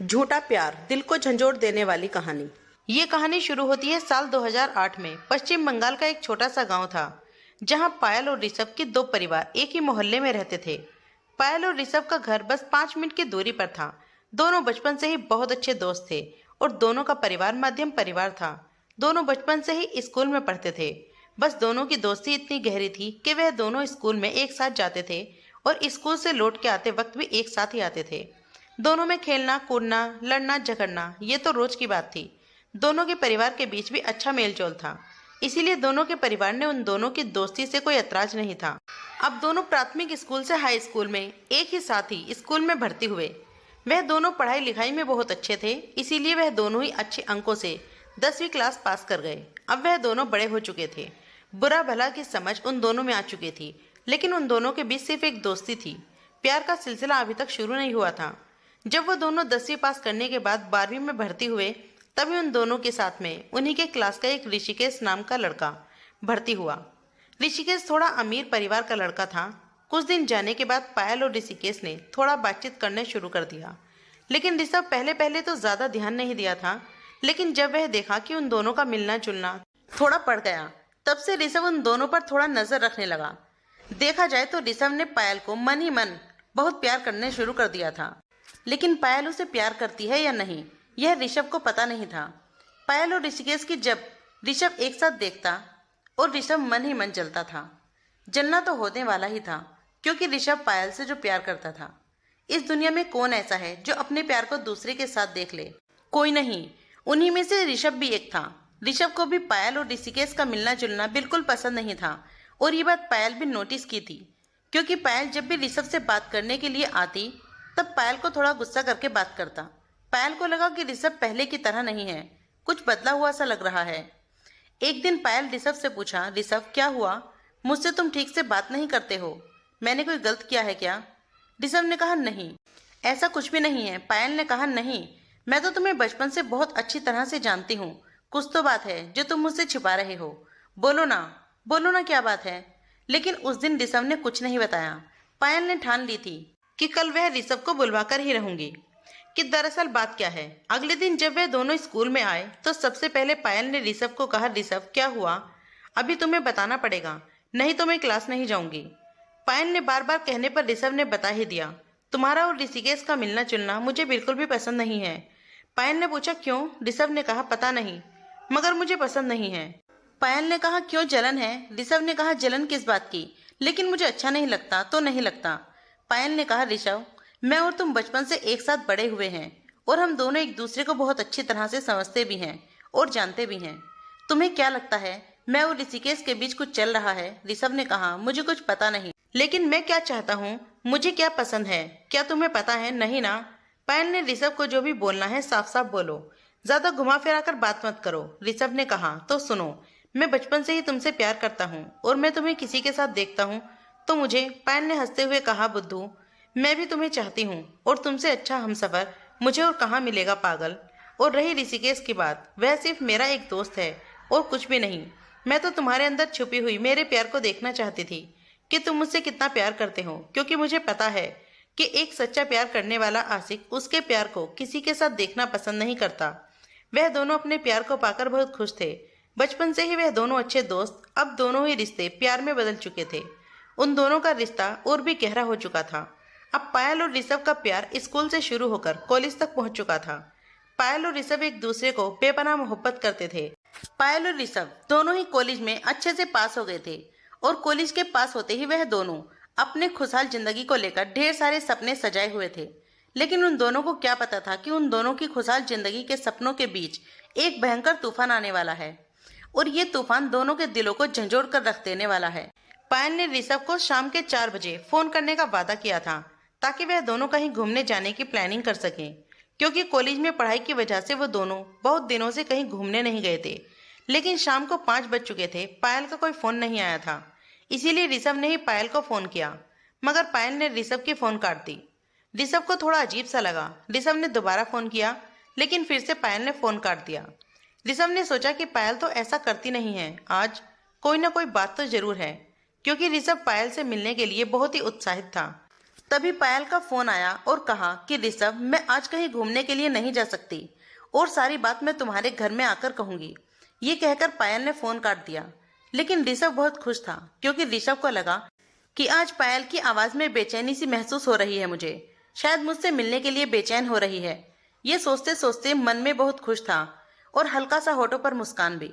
झूठा प्यार, दिल को झंझोड़ देने वाली कहानी। ये कहानी शुरू होती है साल 2008 में। पश्चिम बंगाल का एक छोटा सा गांव था जहां पायल और ऋषभ के दो परिवार एक ही मोहल्ले में रहते थे। पायल और ऋषभ का घर बस 5 मिनट की दूरी पर था। दोनों बचपन से ही बहुत अच्छे दोस्त थे और दोनों का परिवार मध्यम परिवार था। दोनों बचपन से ही स्कूल में पढ़ते थे। बस दोनों की दोस्ती इतनी गहरी थी कि वह दोनों स्कूल में एक साथ जाते थे और स्कूल से लौट के आते वक्त भी एक साथ ही आते थे। दोनों में खेलना कूदना, लड़ना झगड़ना ये तो रोज की बात थी। दोनों के परिवार के बीच भी अच्छा मेलजोल था, इसीलिए दोनों के परिवार ने उन दोनों की दोस्ती से कोई ऐतराज नहीं था। अब दोनों प्राथमिक स्कूल से हाई स्कूल में एक ही साथ ही स्कूल में भर्ती हुए। वह दोनों पढ़ाई लिखाई में बहुत अच्छे थे, इसीलिए वह दोनों ही अच्छे अंकों से 10वीं क्लास पास कर गए। अब वह दोनों बड़े हो चुके थे। बुरा भला की समझ उन दोनों में आ चुकी थी, लेकिन उन दोनों के बीच सिर्फ एक दोस्ती थी। प्यार का सिलसिला अभी तक शुरू नहीं हुआ था। जब वो दोनों 10वीं पास करने के बाद 12वीं में भर्ती हुए, तभी उन दोनों के साथ में उन्हीं के क्लास का एक ऋषिकेश नाम का लड़का भर्ती हुआ। ऋषिकेश थोड़ा अमीर परिवार का लड़का था। कुछ दिन जाने के बाद पायल और ऋषिकेश ने थोड़ा बातचीत करने शुरू कर दिया, लेकिन ऋषभ पहले पहले तो ज्यादा ध्यान नहीं दिया था। लेकिन जब वह देखा कि उन दोनों का मिलना जुलना थोड़ा बढ़ गया, तब से ऋषभ उन दोनों पर थोड़ा नजर रखने लगा। देखा जाए तो ऋषभ ने पायल को मन ही मन बहुत प्यार करने शुरू कर दिया था, लेकिन पायल उसे प्यार करती है या नहीं यह ऋषभ को पता नहीं था। पायल और ऋषिकेश की जब ऋषभ एक साथ देखता और ऋषभ मन ही मन जलता था। जलना तो होने वाला ही था, क्योंकि ऋषभ पायल से जो प्यार करता था। इस दुनिया में कौन ऐसा है जो अपने प्यार को दूसरे के साथ देख ले? कोई नहीं। उन्हीं में से ऋषभ भी एक था। ऋषभ को भी पायल और ऋषिकेश का मिलना जुलना बिल्कुल पसंद नहीं था, और ये बात पायल भी नोटिस की थी, क्योंकि पायल जब भी ऋषभ से बात करने के लिए आती तब पायल को थोड़ा गुस्सा करके बात करता। पायल को लगा कि ऋषभ पहले की तरह नहीं है, कुछ बदला हुआ सा लग रहा है। एक दिन पायल ऋषभ से पूछा, ऋषभ क्या हुआ? मुझसे तुम ठीक से बात नहीं करते हो, मैंने कोई गलत किया है क्या? ऋषभ ने कहा नहीं, ऐसा कुछ भी नहीं है। पायल ने कहा नहीं, मैं तो तुम्हें बचपन से बहुत अच्छी तरह से जानती हूँ, कुछ तो बात है जो तुम मुझसे छिपा रहे हो। बोलो ना क्या बात है? लेकिन उस दिन ऋषभ ने कुछ नहीं बताया। पायल ने ठान ली थी कि कल वह ऋषभ को बुलवाकर ही रहूंगी। कि दरअसल बात क्या है, अगले दिन जब वह दोनों स्कूल में आए तो सबसे पहले पायल ने ऋषभ को कहा, ऋषभ क्या हुआ? अभी तुम्हें बताना पड़ेगा, नहीं तो मैं क्लास नहीं जाऊंगी। पायल ने बार बार कहने पर ऋषभ ने बता ही दिया, तुम्हारा और ऋषिकेश का मिलना जुलना मुझे बिल्कुल भी पसंद नहीं है। पायल ने पूछा क्यों? ऋषभ ने कहा पता नहीं, मगर मुझे पसंद नहीं है। पायल ने कहा क्यों, जलन है? ऋषभ ने कहा जलन किस बात की? लेकिन मुझे अच्छा नहीं लगता तो नहीं लगता। पायल ने कहा ऋषभ, मैं और तुम बचपन से एक साथ बड़े हुए हैं और हम दोनों एक दूसरे को बहुत अच्छी तरह से समझते भी हैं और जानते भी हैं। तुम्हें क्या लगता है मैं और ऋषिकेश के बीच कुछ चल रहा है? ऋषभ ने कहा मुझे कुछ पता नहीं, लेकिन मैं क्या चाहता हूँ, मुझे क्या पसंद है, क्या तुम्हें पता है? नहीं ना। पायल ने ऋषभ को जो भी बोलना है साफ साफ बोलो, ज्यादा घुमा फिरा कर बात मत करो। ऋषभ ने कहा तो सुनो, मैं बचपन से ही तुमसे प्यार करता हूँ और मैं तुम्हें किसी के साथ देखता हूँ तो मुझे, पायल ने हंसते हुए कहा बुद्धू, मैं भी तुम्हें चाहती हूँ और तुमसे अच्छा हमसफर मुझे और कहाँ मिलेगा पागल। और रही ऋषिकेश की बात, वह सिर्फ मेरा एक दोस्त है और कुछ भी नहीं। मैं तो तुम्हारे अंदर छुपी हुई मेरे प्यार को देखना चाहती थी कि तुम मुझसे कितना प्यार करते हो, क्योंकि मुझे पता है कि एक सच्चा प्यार करने वाला आशिक उसके प्यार को किसी के साथ देखना पसंद नहीं करता। वह दोनों अपने प्यार को पाकर बहुत खुश थे। बचपन से ही वह दोनों अच्छे दोस्त अब दोनों ही रिश्ते प्यार में बदल चुके थे। उन दोनों का रिश्ता और भी गहरा हो चुका था। अब पायल और ऋषभ का प्यार स्कूल से शुरू होकर कॉलेज तक पहुंच चुका था। पायल और ऋषभ एक दूसरे को बेपनाह मोहब्बत करते थे। पायल और ऋषभ दोनों ही कॉलेज में अच्छे से पास हो गए थे और कॉलेज के पास होते ही वह दोनों अपने खुशहाल जिंदगी को लेकर ढेर सारे सपने सजाए हुए थे। लेकिन उन दोनों को क्या पता था कि उन दोनों की खुशहाल जिंदगी के सपनों के बीच एक भयंकर तूफान आने वाला है, और ये तूफान दोनों के दिलों को झंझोड़ कर रख देने वाला है। पायल ने ऋषभ को शाम के 4 बजे फोन करने का वादा किया था, ताकि वह दोनों कहीं घूमने जाने की प्लानिंग कर सकें, क्योंकि कॉलेज में पढ़ाई की वजह से वो दोनों बहुत दिनों से कहीं घूमने नहीं गए थे। लेकिन शाम को 5 बज चुके थे, पायल का कोई फोन नहीं आया था। इसीलिए ऋषभ ने ही पायल को फोन किया, मगर पायल ने ऋषभ की फोन काट दी। ऋषभ को थोड़ा अजीब सा लगा। ऋषभ ने दोबारा फोन किया, लेकिन फिर से पायल ने फोन काट दिया। ऋषभ ने सोचा कि पायल तो ऐसा करती नहीं है, आज कोई ना कोई बात तो जरूर है, क्योंकि ऋषभ पायल से मिलने के लिए बहुत ही उत्साहित था। तभी पायल का फोन आया और कहा कि ऋषभ, मैं आज कहीं घूमने के लिए नहीं जा सकती और सारी बात मैं तुम्हारे घर में आकर कहूंगी। ये कहकर पायल ने फोन काट दिया। लेकिन ऋषभ बहुत खुश था, क्योंकि ऋषभ को लगा कि आज पायल की आवाज में बेचैनी सी महसूस हो रही है मुझे, शायद मुझसे मिलने के लिए बेचैन हो रही है। ये सोचते सोचते मन में बहुत खुश था और हल्का सा होठों पर मुस्कान भी।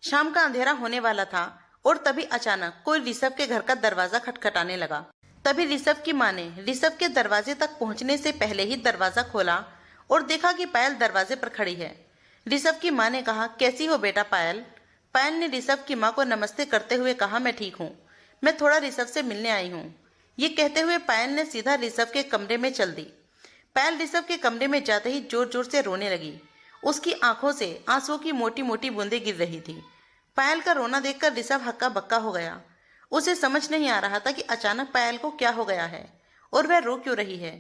शाम का अंधेरा होने वाला था और तभी अचानक कोई ऋषभ के घर का दरवाजा खटखटाने लगा। तभी ऋषभ की माँ ने ऋषभ के दरवाजे तक पहुंचने से पहले ही दरवाजा खोला और देखा कि पायल दरवाजे पर खड़ी है। ऋषभ की माँ ने कहा, कैसी हो बेटा पायल? पायल ने ऋषभ की माँ को नमस्ते करते हुए कहा, मैं ठीक हूँ, मैं थोड़ा ऋषभ से मिलने आई हूँ। ये कहते हुए पायल ने सीधा ऋषभ के कमरे में चल दी। पायल ऋषभ के कमरे में जाते ही जोर जोर से रोने लगी। उसकी आंखों से आंसुओं की मोटी मोटी बूंदें गिर रही थी। पायल का रोना देखकर ऋषभ हक्का बक्का हो गया। उसे समझ नहीं आ रहा था कि अचानक पायल को क्या हो गया है और वह रो क्यों रही है।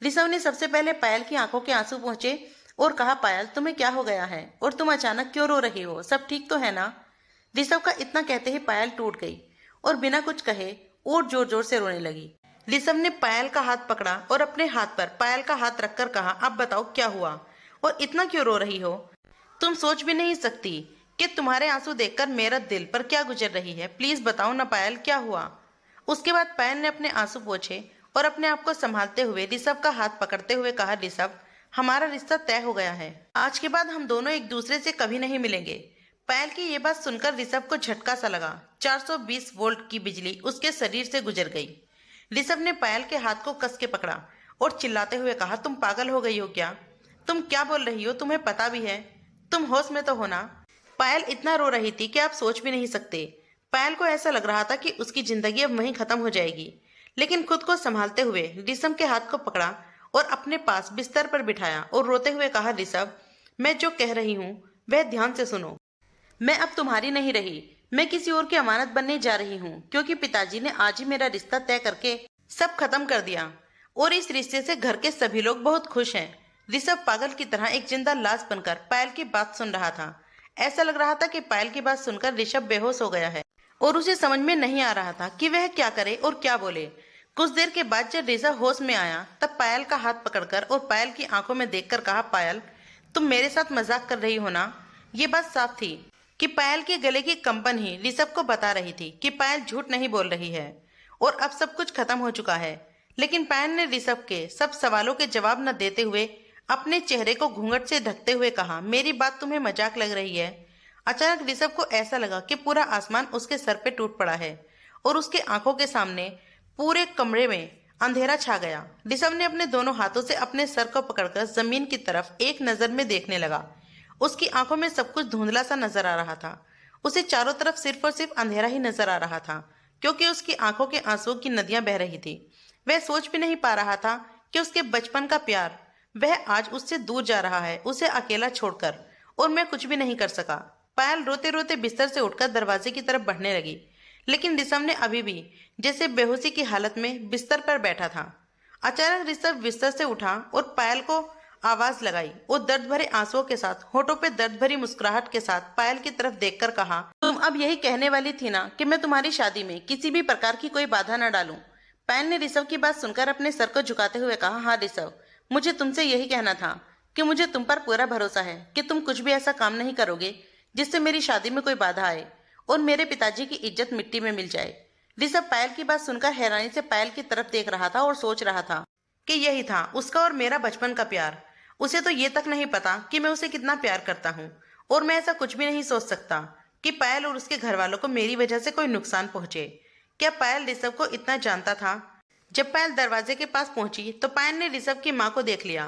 ऋषभ ने सबसे पहले पायल की आंखों के आंसू पहुंचे और कहा, पायल तुम्हें क्या हो गया है और तुम अचानक क्यों रो रही हो? सब ठीक तो है ना? ऋषभ का इतना कहते ही पायल टूट गई और बिना कुछ कहे और जोर जोर से रोने लगी। ऋषभ ने पायल का हाथ पकड़ा और अपने हाथ पर पायल का हाथ रखकर कहा, अब बताओ क्या हुआ और इतना क्यों रो रही हो? तुम सोच भी नहीं सकती कि तुम्हारे आंसू देखकर मेरा दिल पर क्या गुजर रही है। प्लीज बताओ ना पायल, क्या हुआ? उसके बाद पायल ने अपने आंसू पोंछे और अपने आप को संभालते हुए ऋषभ का हाथ पकड़ते हुए कहा, ऋषभ, हमारा रिश्ता तय हो गया है। आज के बाद हम दोनों एक दूसरे से कभी नहीं मिलेंगे। पायल की ये बात सुनकर ऋषभ को झटका सा लगा। 420 वोल्ट की बिजली उसके शरीर से गुजर गई। ऋषभ ने पायल के हाथ को कस के पकड़ा और चिल्लाते हुए कहा, तुम पागल हो गई हो क्या? तुम क्या बोल रही हो? तुम्हें पता भी है? तुम होश में तो हो ना? पायल इतना रो रही थी कि आप सोच भी नहीं सकते। पायल को ऐसा लग रहा था कि उसकी जिंदगी अब वहीं खत्म हो जाएगी। लेकिन खुद को संभालते हुए ऋषभ के हाथ को पकड़ा और अपने पास बिस्तर पर बिठाया और रोते हुए कहा, ऋषभ, मैं जो कह रही हूँ वह ध्यान से सुनो। मैं अब तुम्हारी नहीं रही, मैं किसी और की अमानत बनने जा रही हूँ, क्योंकि पिताजी ने आज ही मेरा रिश्ता तय करके सब खत्म कर दिया और इस रिश्ते से घर के सभी लोग बहुत खुश हैं। ऋषभ पागल की तरह एक जिंदा लाश बनकर पायल की बात सुन रहा था। ऐसा लग रहा था कि पायल की बात सुनकर ऋषभ बेहोश हो गया है और उसे समझ में नहीं आ रहा था कि वह क्या करे और क्या बोले। कुछ देर के बाद जब ऋषभ होश में आया तब पायल का हाथ पकड़कर और पायल की आंखों में देखकर कहा, पायल, तुम मेरे साथ मजाक कर रही हो ना? ये बात साफ थी कि पायल के गले की कंपन ही ऋषभ को बता रही थी कि पायल झूठ नहीं बोल रही है और अब सब कुछ खत्म हो चुका है। लेकिन पायल ने ऋषभ के सब सवालों के जवाब न देते हुए अपने चेहरे को घूंघट से ढकते हुए कहा, मेरी बात तुम्हें मजाक लग रही है? अचानक ऋषभ को ऐसा लगा कि पूरा आसमान उसके सर पे टूट पड़ा है और उसके आंखों के सामने पूरे कमरे में अंधेरा छा गया। ऋषभ ने अपने दोनों हाथों से अपने सर को पकड़कर जमीन की तरफ एक नजर में देखने लगा। उसकी आंखों में सब कुछ धुंधला सा नजर आ रहा था। उसे चारों तरफ सिर्फ और सिर्फ अंधेरा ही नजर आ रहा था, क्योंकि उसकी आंखों के आंसुओं की नदियां बह रही थी। वह सोच भी नहीं पा रहा था कि उसके बचपन का प्यार वह आज उससे दूर जा रहा है, उसे अकेला छोड़कर, और मैं कुछ भी नहीं कर सका। पायल रोते रोते बिस्तर से उठकर दरवाजे की तरफ बढ़ने लगी, लेकिन ऋषभ ने अभी भी जैसे बेहोशी की हालत में बिस्तर पर बैठा था। अचानक ऋषभ बिस्तर से उठा और पायल को आवाज लगाई और दर्द भरे आंसुओं के साथ, होठों पे दर्द भरी मुस्कुराहट के साथ पायल की तरफ देखकर कहा, तुम अब यही कहने वाली थी ना कि मैं तुम्हारी शादी में किसी भी प्रकार की कोई बाधा न डालूं? पायल ने ऋषभ की बात सुनकर अपने सर को झुकाते हुए कहा, हाँ ऋषभ, मुझे तुमसे यही कहना था कि मुझे तुम पर पूरा भरोसा है कि तुम कुछ भी ऐसा काम नहीं करोगे जिससे मेरी शादी में कोई बाधा आए और मेरे पिताजी की इज्जत मिट्टी में मिल जाए। ऋषभ पायल की बात सुनकर हैरानी से पायल की तरफ देख रहा था और सोच रहा था कि यही था उसका और मेरा बचपन का प्यार। उसे तो ये तक नहीं पता कि मैं उसे कितना प्यार करता हूँ, और मैं ऐसा कुछ भी नहीं सोच सकता कि पायल और उसके घर वालों को मेरी वजह से कोई नुकसान पहुंचे। क्या पायल ऋषभ को इतना जानता था? जब पायल दरवाजे के पास पहुंची तो पायल ने ऋषभ की माँ को देख लिया।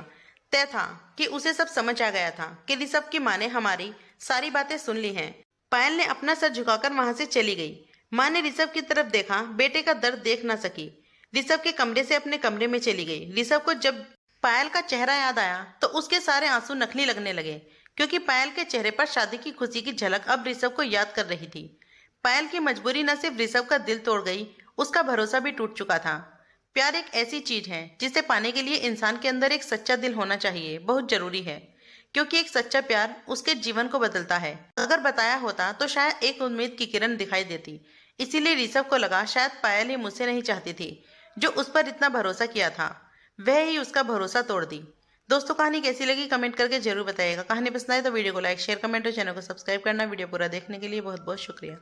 तय था कि उसे सब समझ आ गया था कि ऋषभ की माँ ने हमारी सारी बातें सुन ली हैं। पायल ने अपना सर झुकाकर वहां से चली गई। माँ ने ऋषभ की तरफ देखा, बेटे का दर्द देख ना सकी। ऋषभ के कमरे से अपने कमरे में चली गई। ऋषभ को जब पायल का चेहरा याद आया तो उसके सारे आंसू नकली लगने लगे, क्योंकि पायल के चेहरे पर शादी की खुशी की झलक अब ऋषभ को याद कर रही थी। पायल की मजबूरी न सिर्फ ऋषभ का दिल तोड़ गई, उसका भरोसा भी टूट चुका था। प्यार एक ऐसी चीज है जिसे पाने के लिए इंसान के अंदर एक सच्चा दिल होना चाहिए, बहुत जरूरी है, क्योंकि एक सच्चा प्यार उसके जीवन को बदलता है। अगर बताया होता तो शायद एक उम्मीद की किरण दिखाई देती। इसीलिए ऋषभ को लगा शायद पायल ही मुझसे नहीं चाहती थी, जो उस पर इतना भरोसा किया था वह ही उसका भरोसा तोड़ दी। दोस्तों, कहानी कैसी लगी कमेंट करके जरूर बताइएगा। कहानी पसंद आए तो वीडियो को लाइक शेयर कमेंट और चैनल को सब्सक्राइब करना। वीडियो पूरा देखने के लिए बहुत बहुत शुक्रिया।